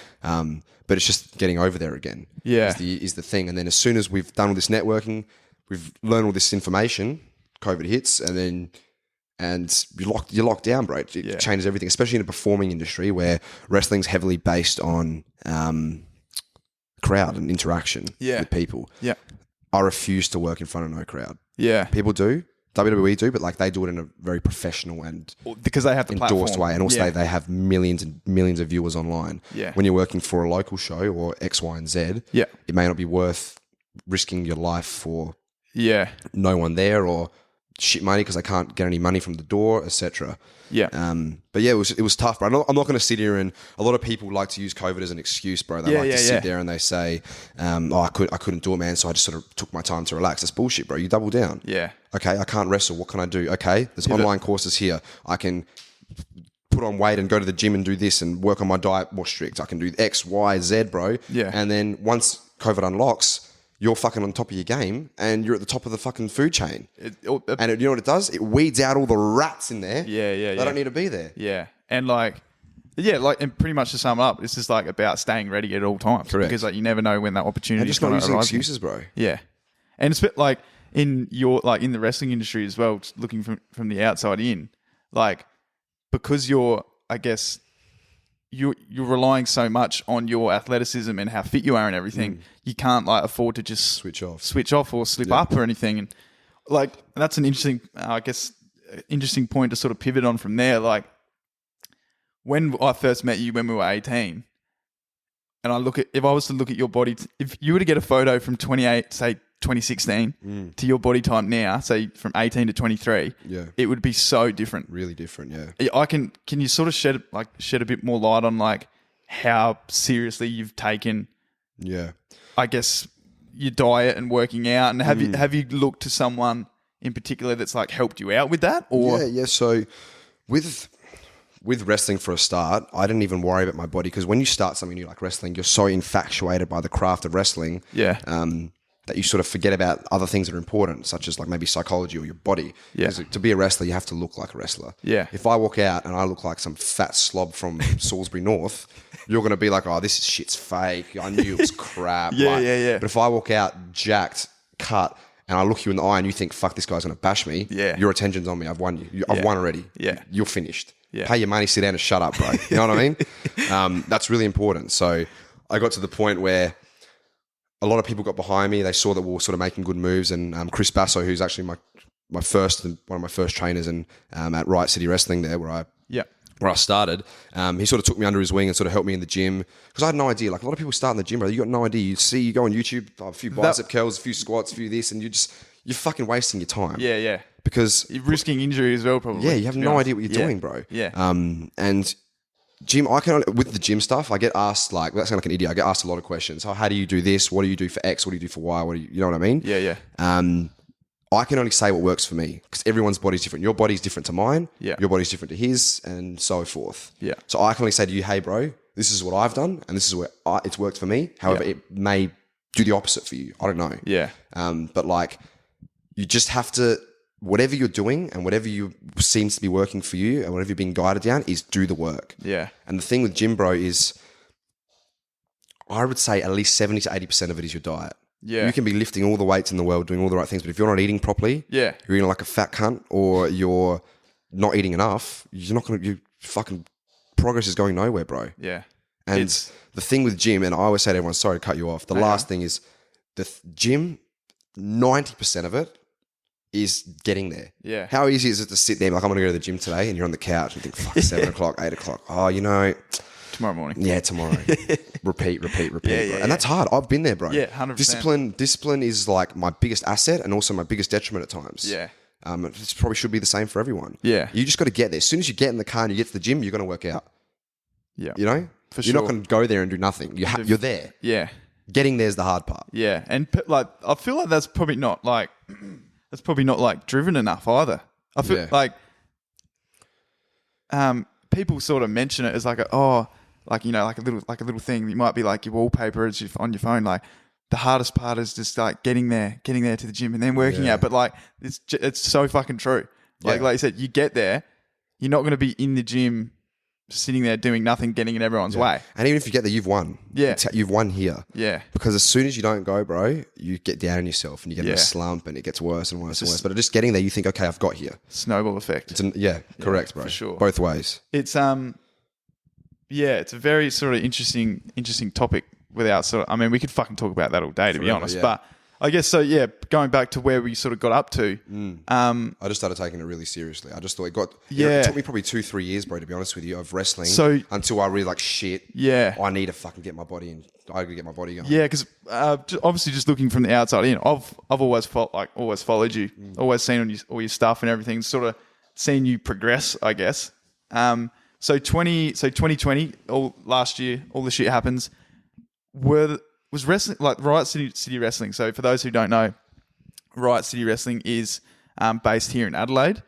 But it's just getting over there again. Yeah. Is the thing. And then as soon as we've done all this networking, we've learned all this information, COVID hits, and you're locked down, bro. It changes everything, especially in a performing industry where wrestling's heavily based on crowd and interaction with people. Yeah. I refuse to work in front of no crowd. Yeah. People do. WWE do, but like they do it in a very professional and because they have the endorsed platform. way, and also they have millions and millions of viewers online. Yeah. When you're working for a local show or X, Y, and Z, it may not be worth risking your life for Yeah. no one there or shit money because they can't get any money from the door, etc. Yeah. But yeah, it was tough, bro. I'm not going to sit here and a lot of people like to use COVID as an excuse, bro. They like to sit there and they say, I couldn't do it, man. So I just sort of took my time to relax. That's bullshit, bro. You double down. Yeah. Okay, I can't wrestle. What can I do? Okay, there's online courses here. I can put on weight and go to the gym and do this and work on my diet more strict. I can do X, Y, Z, bro. Yeah. And then once COVID unlocks, you're fucking on top of your game and you're at the top of the fucking food chain. And you know what it does? It weeds out all the rats in there. Yeah. They don't need to be there. Yeah. And and pretty much to sum it up, it's just like about staying ready at all times. Correct. Because like you never know when that opportunity is going to arise. And just not using excuses, bro. Yeah. And it's a bit like in the wrestling industry as well, just looking from the outside in, like because you're relying so much on your athleticism and how fit you are and everything, you can't like afford to just switch off or slip up or anything. And like that's an interesting, interesting point to sort of pivot on from there. Like when I first met you when we were 18, and if I was to look at your body, if you were to get a photo from 2016 to your body type now, say from 18 to 23, it would be so different. Really different, yeah. Can you sort of shed a bit more light on like how seriously you've taken, I guess, your diet and working out, and have you looked to someone in particular that's like helped you out with that? Or So with wrestling for a start, I didn't even worry about my body because when you start something new like wrestling, you're so infatuated by the craft of wrestling. That you sort of forget about other things that are important, such as like maybe psychology or your body. Yeah. Because to be a wrestler, you have to look like a wrestler. Yeah. If I walk out and I look like some fat slob from Salisbury North, you're going to be like, oh, this shit's fake. I knew it was crap. Yeah. But if I walk out jacked, cut, and I look you in the eye and you think, fuck, this guy's going to bash me, your attention's on me. I've won you. I've won already. Yeah. You're finished. Yeah. Pay your money, sit down and shut up, bro. You know what I mean? That's really important. So I got to the point where a lot of people got behind me. They saw that we were sort of making good moves. And Chris Basso, who's actually my first and one of my first trainers and at Riot City Wrestling there where I started, he sort of took me under his wing and sort of helped me in the gym. Because I had no idea. Like a lot of people start in the gym, bro. You got no idea. You go on YouTube, a few bicep curls, a few squats, a few this, and you're fucking wasting your time. Yeah. Because you're risking injury as well, probably. Yeah, you have no idea what you're doing, bro. Yeah. And gym, with the gym stuff, I get asked like, that's like an idiot. I get asked a lot of questions. Oh, how do you do this? What do you do for X? What do you do for Y? You know what I mean? Yeah. I can only say what works for me because everyone's body's different. Your body's different to mine. Yeah. Your body's different to his, and so forth. Yeah. So I can only say to you, hey, bro, this is what I've done, and this is where it's worked for me. However, it may do the opposite for you. I don't know. Yeah. But like, you just have to. Whatever you're doing and whatever seems to be working for you and whatever you're being guided down is do the work. Yeah. And the thing with gym, bro, is I would say at least 70 to 80% of it is your diet. Yeah. You can be lifting all the weights in the world, doing all the right things, but if you're not eating properly, you're eating like a fat cunt or you're not eating enough, your fucking progress is going nowhere, bro. Yeah. And the thing with gym, and I always say to everyone, sorry to cut you off, the last thing is the gym, 90% of it is getting there. Yeah. How easy is it to sit there like, I'm going to go to the gym today, and you're on the couch and think, fuck, 7 o'clock, 8 o'clock. Oh, tomorrow morning. Yeah, tomorrow. repeat, bro. And that's hard. I've been there, bro. Yeah, 100%. Discipline is like my biggest asset and also my biggest detriment at times. Yeah. It probably should be the same for everyone. Yeah. You just got to get there. As soon as you get in the car and you get to the gym, you're going to work out. Yeah. You know? For you're not going to go there and do nothing. You're there. Yeah. Getting there is the hard part. Yeah. And like, I feel like that's probably not like driven enough either. I feel like people sort of mention it as like a little thing. It might be like your wallpaper on your phone. Like the hardest part is just like getting there to the gym and then working out. But like it's so fucking true. Like you said, you get there, you're not going to be in the gym sitting there doing nothing, getting in everyone's way. And even if you get there, you've won. Yeah. You've won here. Yeah. Because as soon as you don't go, bro, you get down on yourself and you get in a slump and it gets worse and worse and worse. But just getting there, you think, okay, I've got here. Snowball effect. Correct, bro. For sure. Both ways. It's it's a very sort of interesting topic without we could fucking talk about that all day, to be honest. But I guess so. Yeah, going back to where we sort of got up to. I just started taking it really seriously. I just thought it took me probably 2-3 years, bro, to be honest with you, of wrestling. So until I really shit. Yeah, I need to fucking get my body in. I got to get my body going. Yeah, because obviously, just looking from the outside in, I've always followed you, always seen all your stuff and everything, sort of seen you progress, I guess. So 2020, all last year, all the shit happens. Was wrestling like Riot City Wrestling? So for those who don't know, Riot City Wrestling is based here in Adelaide,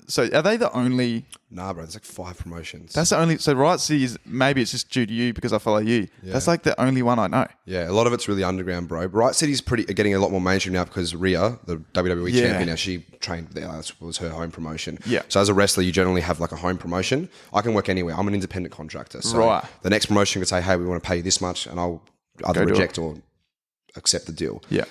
so are they the only? Nah, bro. There's like 5 promotions. That's the only. So Riot City is, maybe it's just due to you because I follow you. Yeah. That's like the only one I know. Yeah, a lot of it's really underground, bro. Riot City's getting a lot more mainstream now because Rhea, the WWE champion, now she trained there. That was her home promotion. Yeah. So as a wrestler, you generally have like a home promotion. I can work anywhere. I'm an independent contractor. So the next promotion could say, hey, we want to pay you this much, and I'll either reject or accept the deal. Yeah.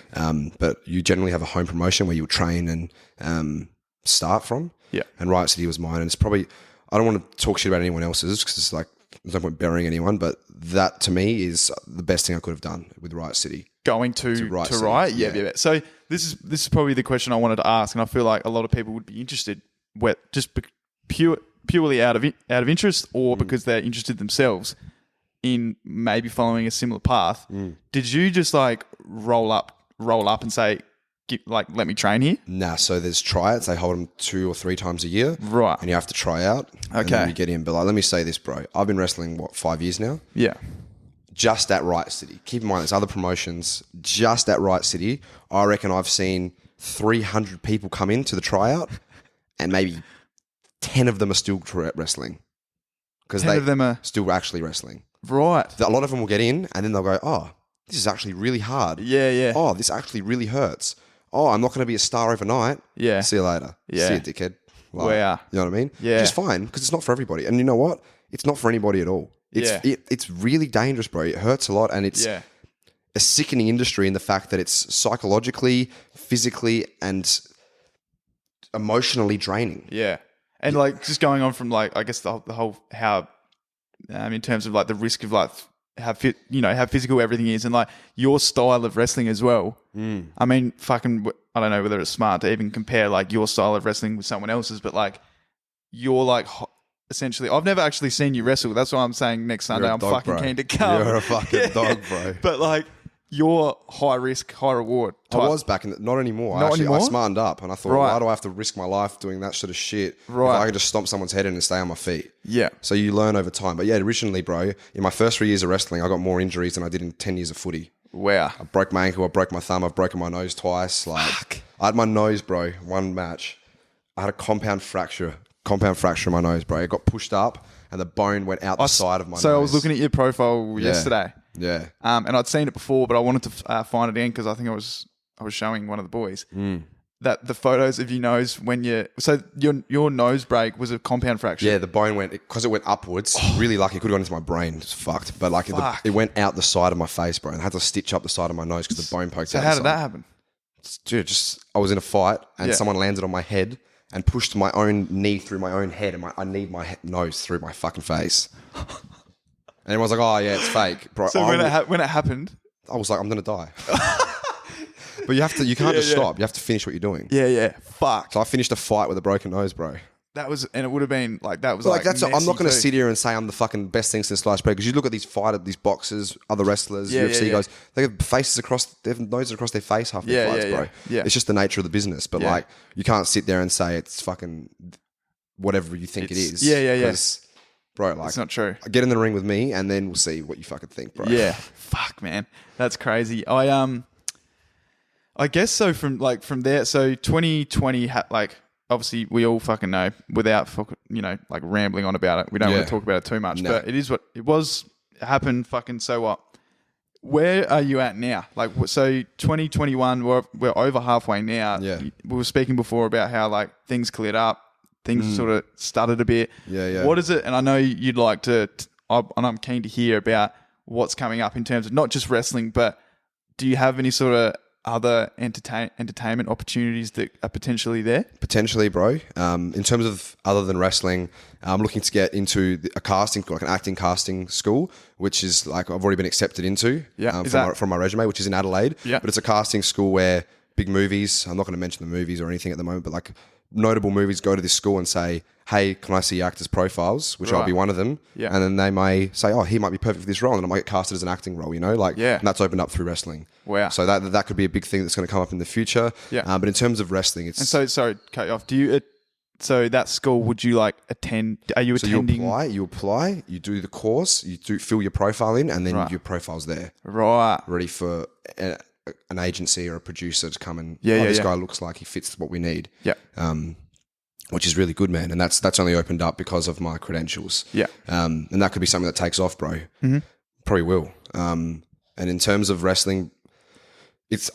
But you generally have a home promotion where you'll train and start from. Yeah. And Riot City was mine. And it's probably, I don't want to talk shit about anyone else's because it's like, there's no point burying anyone, but that to me is the best thing I could have done with Riot City. Going to Riot? Yeah. So this is probably the question I wanted to ask, and I feel like a lot of people would be interested, just purely out of interest, or because they're interested themselves in maybe following a similar path. Did you just like roll up and say, let me train here? Nah, so there's tryouts. They hold them 2 or 3 times a year. Right. And you have to try out. Okay. And then you get in. But let me say this, bro. I've been wrestling, 5 years now? Yeah. Just at Riot City. Keep in mind, there's other promotions. Just at Riot City, I reckon I've seen 300 people come in to the tryout, and maybe 10 of them are still wrestling. Because 10 of them are still actually wrestling. Right. A lot of them will get in, and then they'll go, oh, this is actually really hard. Yeah. Oh, this actually really hurts. Oh, I'm not going to be a star overnight. Yeah. See you later. Yeah. See you, dickhead. Wow. You know what I mean? Yeah. Which is fine, because it's not for everybody. And you know what? It's not for anybody at all. It's really dangerous, bro. It hurts a lot, and it's a sickening industry in the fact that it's psychologically, physically, and emotionally draining. Yeah. And just going on from I guess the whole how in terms of the risk of how physical everything is, and your style of wrestling as well. I mean, fucking, I don't know whether it's smart to even compare your style of wrestling with someone else's, but you're essentially, I've never actually seen you wrestle. That's why I'm saying next Sunday I'm fucking keen to come. You're a fucking dog, bro. But you're high risk, high reward type. I was back in not anymore. I smartened up, and I thought, why do I have to risk my life doing that sort of shit? Right. If I can just stomp someone's head in and stay on my feet. Yeah. So you learn over time. But yeah, originally, bro, in my first 3 years of wrestling, I got more injuries than I did in 10 years of footy. Wow. I broke my ankle, I broke my thumb, I've broken my nose twice. Fuck. I had my nose, bro, one match. I had a compound fracture in my nose, bro. It got pushed up, and the bone went out the side of my nose. So I was looking at your profile yesterday. Yeah. And I'd seen it before, but I wanted to find it again because I think I was showing one of the boys that the photos of your nose your nose break was a compound fracture. Yeah, the bone went, because it went upwards. Really lucky. It could have gone into my brain. It's fucked. But it went out the side of my face, bro. And I had to stitch up the side of my nose because the bone poked out. So how did that happen? Dude, I was in a fight, and someone landed on my head and pushed my own knee through my own head, and I kneed my nose through my fucking face. And everyone's like, oh, yeah, it's fake. Bro, so when it happened? I was like, I'm going to die. But you can't just stop. You have to finish what you're doing. Yeah. Fuck. So I finished a fight with a broken nose, bro. And it would have been that was I'm not going to sit here and say I'm the fucking best thing since sliced bread, because you look at these boxers, other wrestlers, UFC guys, they have they have noses across their face half their fights, bro. Yeah. It's just the nature of the business. But you can't sit there and say it's fucking whatever you think it is. Yeah. Bro, it's not true. Get in the ring with me, and then we'll see what you fucking think, bro. Yeah. Fuck, man. That's crazy. I guess so. From there, so 2020, obviously we all fucking know, without rambling on about it. We don't want to talk about it too much, but it is what it was. Happened. Fucking so what? Where are you at now? So 2021, we're over halfway now. Yeah. We were speaking before about how things cleared up, things sort of stuttered a bit. Yeah. What is it? And I know you'd like to, and I'm keen to hear about what's coming up in terms of not just wrestling, but do you have any sort of other entertainment opportunities that are potentially there? Potentially, bro. In terms of other than wrestling, I'm looking to get into a casting, like an acting casting school, which is like I've already been accepted into from my resume, which is in Adelaide. Yeah. But it's a casting school where big movies, I'm not going to mention the movies or anything at the moment, but like notable movies go to this school and say, hey, can I see your actors' profiles? Which I'll be one of them. Yeah. And then they may say, oh, he might be perfect for this role. And I might get casted as an acting role, you know? Like, yeah. And that's opened up through wrestling. Wow. So that could be a big thing that's going to come up in the future. Yeah. But in terms of wrestling, it's... And so, sorry, cut you off. So that school, would you like attend? Are you attending? You apply, you do the course, you fill your profile in, and then your profile's there. Right. Ready for an agency or a producer to come and, this guy looks like he fits what we need. Yeah. Which is really good, man. And that's only opened up because of my credentials. Yeah. And that could be something that takes off, bro. Mm-hmm. Probably will. And in terms of wrestling,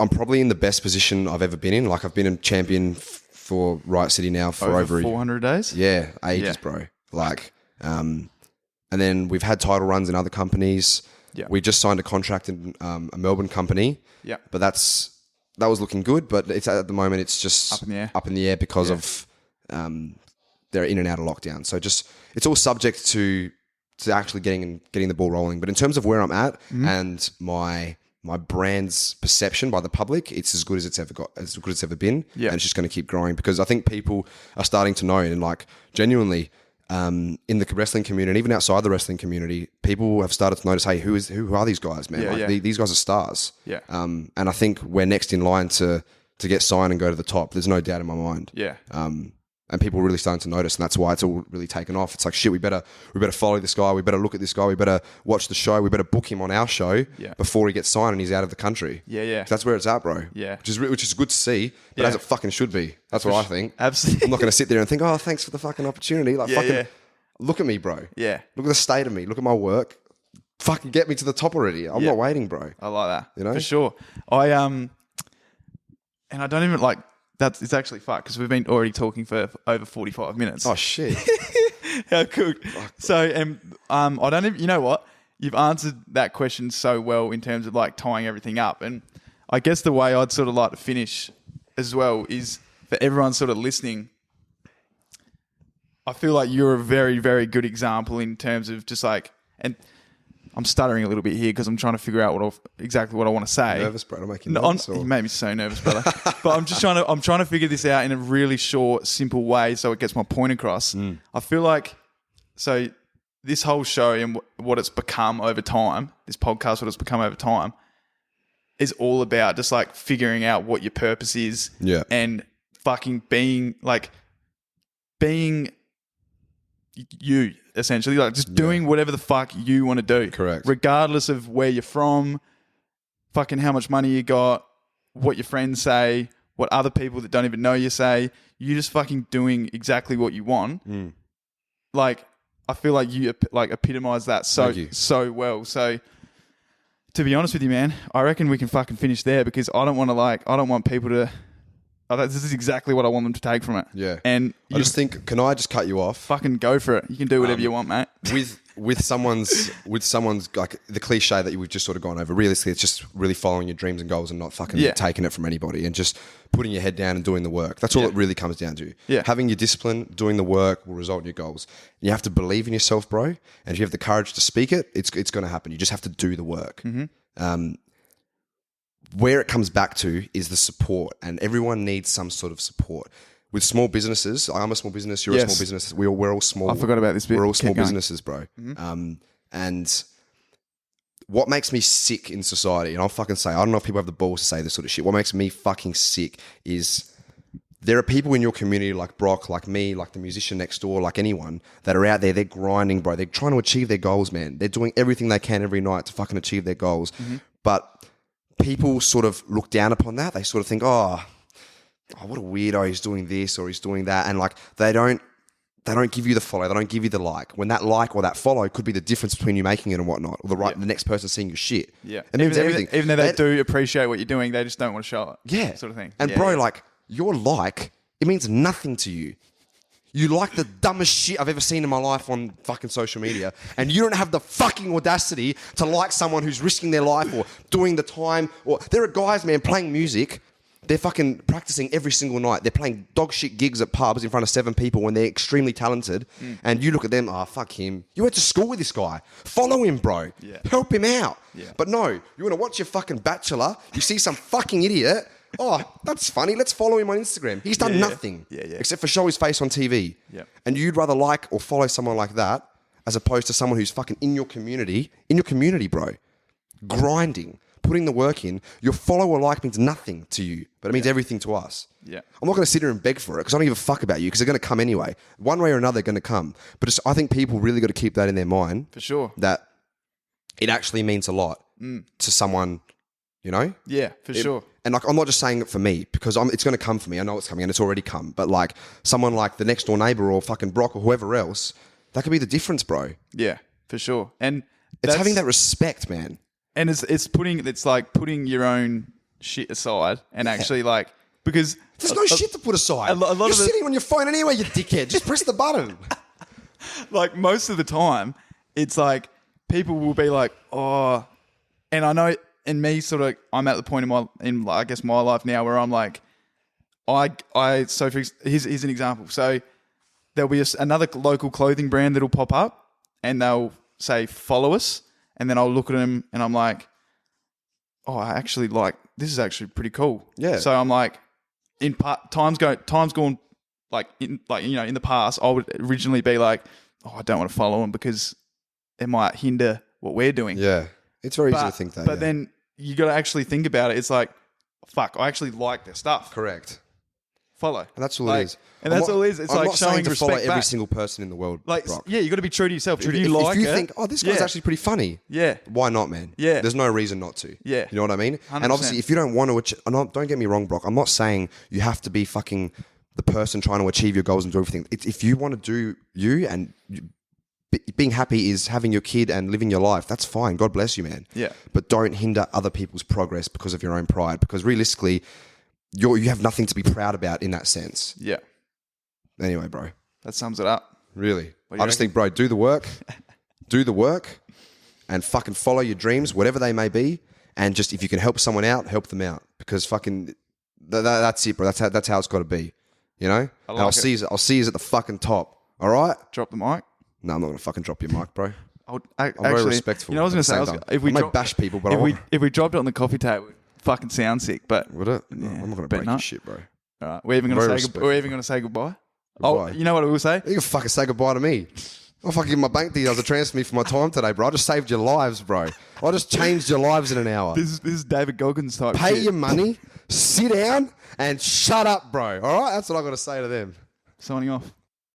I'm probably in the best position I've ever been in. Like I've been a champion for Riot City now for over 400 days. Yeah, ages, bro. Like, and then we've had title runs in other companies. Yeah. We just signed a contract in a Melbourne company. Yeah. But that was looking good. But it's at the moment it's just up in the air because of they're in and out of lockdown. So it's all subject to actually getting the ball rolling. But in terms of where I'm at and my brand's perception by the public, it's as good as it's ever been. Yeah. And it's just going to keep growing because I think people are starting to know, and like genuinely in the wrestling community, even outside the wrestling community, people have started to notice, hey, who are these guys, man? Yeah, These guys are stars. Yeah. And I think we're next in line to get signed and go to the top. There's no doubt in my mind. Yeah. And people are really starting to notice, and that's why it's all really taken off. It's like, shit, we better follow this guy. We better look at this guy. We better watch the show. We better book him on our show before he gets signed and he's out of the country. Yeah. That's where it's at, bro. Yeah. Which is good to see, but as it fucking should be. That's what I think. Absolutely. I'm not going to sit there and think, oh, thanks for the fucking opportunity. Like, look at me, bro. Yeah. Look at the state of me. Look at my work. Fucking get me to the top already. I'm not waiting, bro. I like that. You know? For sure. And I don't even like... It's actually fucked because we've been already talking for over 45 minutes. Oh, shit. How cool. So, I don't even, you know what? You've answered that question so well in terms of like tying everything up. And I guess the way I'd sort of like to finish as well is for everyone sort of listening. I feel like you're a very, very good example in terms of just like, and I'm stuttering a little bit here because I'm trying to figure out exactly what I want to say. Nervous, bro? I'm making nervous. You made me so nervous, brother. But I'm trying to figure this out in a really short, simple way so it gets my point across. I feel like, so this whole show and what it's become over time, this podcast, what it's become over time, is all about just like figuring out what your purpose is. Yeah. And fucking being you, essentially, like just doing whatever the fuck you want to do. Correct. Regardless of where you're from, fucking how much money you got, what your friends say, what other people that don't even know you say. You're just fucking doing exactly what you want. Like, I feel like you like epitomize that so well. So, to be honest with you, man, I reckon we can fucking finish there because I don't want people to... this is exactly what I want them to take from it. Yeah. And I just think, can I just cut you off? Fucking go for it. You can do whatever you want, mate. With someone's like the cliche that we've just sort of gone over. Realistically, it's just really following your dreams and goals and not fucking taking it from anybody and just putting your head down and doing the work. That's all it really comes down to. Yeah. Having your discipline, doing the work will result in your goals. You have to believe in yourself, bro. And if you have the courage to speak it, it's going to happen. You just have to do the work. Where it comes back to is the support, and everyone needs some sort of support. With small businesses, I'm a small business, you're a small business, we're all small. I forgot about this bit. We're all small businesses, bro. And what makes me sick in society, and I'll fucking say, I don't know if people have the balls to say this sort of shit, what makes me fucking sick is there are people in your community like Brock, like me, like the musician next door, like anyone that are out there, they're grinding, bro. They're trying to achieve their goals, man. They're doing everything they can every night to fucking achieve their goals. But people sort of look down upon that. They sort of think, oh, what a weirdo, he's doing this or he's doing that. And like, they don't give you the follow. They don't give you the like. When that like or that follow could be the difference between you making it and whatnot, or the next person seeing your shit. Yeah. It means everything. Even though they do appreciate what you're doing, they just don't want to show it. Yeah. Sort of thing. And bro, like, your like, it means nothing to you. You like the dumbest shit I've ever seen in my life on fucking social media, and you don't have the fucking audacity to like someone who's risking their life or doing the time. Or there are guys, man, playing music. They're fucking practicing every single night. They're playing dog shit gigs at pubs in front of 7 people when they're extremely talented. And you look at them, fuck him. You went to school with this guy. Follow him, bro. Yeah. Help him out. Yeah. But no, you want to watch your fucking Bachelor. You see some fucking idiot. Oh, that's funny. Let's follow him on Instagram. He's done nothing except for show his face on TV. Yeah. And you'd rather like or follow someone like that as opposed to someone who's fucking in your community, bro. Grinding. Putting the work in, your follow or like means nothing to you, but it means everything to us. Yeah, I'm not going to sit here and beg for it because I don't give a fuck about you because they're going to come anyway. One way or another, they're going to come. But I think people really got to keep that in their mind. For sure. That it actually means a lot to someone, you know? Yeah, for sure. And like, I'm not just saying it for me because it's going to come for me. I know it's coming and it's already come. But like someone like the next door neighbor or fucking Brock or whoever else, that could be the difference, bro. Yeah, for sure. And it's having that respect, man. And it's like putting your own shit aside and actually like, because there's no shit to put aside. You're sitting on your phone anyway, you dickhead. Just press the button. Like most of the time, it's like people will be like, oh, and I know in me sort of, I'm at the point in I guess my life now where I'm like, so here's an example. So there'll be another local clothing brand that'll pop up and they'll say, follow us. And then I'll look at them and I'm like, oh, I actually like, this is actually pretty cool. Yeah. So I'm like, time's gone like in the past, I would originally be like, oh, I don't want to follow them because it might hinder what we're doing. Yeah. It's very easy to think that. But then you got to actually think about it. It's like, fuck, I actually like their stuff. Correct. Follow. And that's all it is. And that's all it is. It's I'm like not showing saying to respect follow every back. single person in the world, like, Brock. yeah, you got to be true to yourself. If you think, oh, this guy's actually pretty funny. Yeah. Why not, man? Yeah. There's no reason not to. Yeah. You know what I mean? 100%. And obviously, if you don't want to, don't get me wrong, Brock. I'm not saying you have to be fucking the person trying to achieve your goals and do everything. If you want to do you and being happy is having your kid and living your life, that's fine. God bless you, man. Yeah. But don't hinder other people's progress because of your own pride. Because realistically, you have nothing to be proud about in that sense. Yeah. Anyway, bro. That sums it up. Really. I just think, bro, do the work. Do the work and fucking follow your dreams, whatever they may be. And just if you can help someone out, help them out. Because fucking that's it, bro. That's how it's got to be. You know? And I'll see you at the fucking top. All right? Drop the mic. No, I'm not going to fucking drop your mic, bro. I'm actually, very respectful. You know, I was going to say, if we bash people, but if we dropped it on the coffee table, it'd fucking sound sick. But would it? Yeah, I'm not going to break your shit, bro. All right, we're even going to say goodbye. Oh, you know what I will say? You can fucking say goodbye to me. I'll fucking give my bank details to transfer me for my time today, bro. I just saved your lives, bro. I just changed your lives in an hour. This is David Goggins type Pay shit. your money, sit down, and shut up, bro. All right? That's what I've got to say to them. Signing off.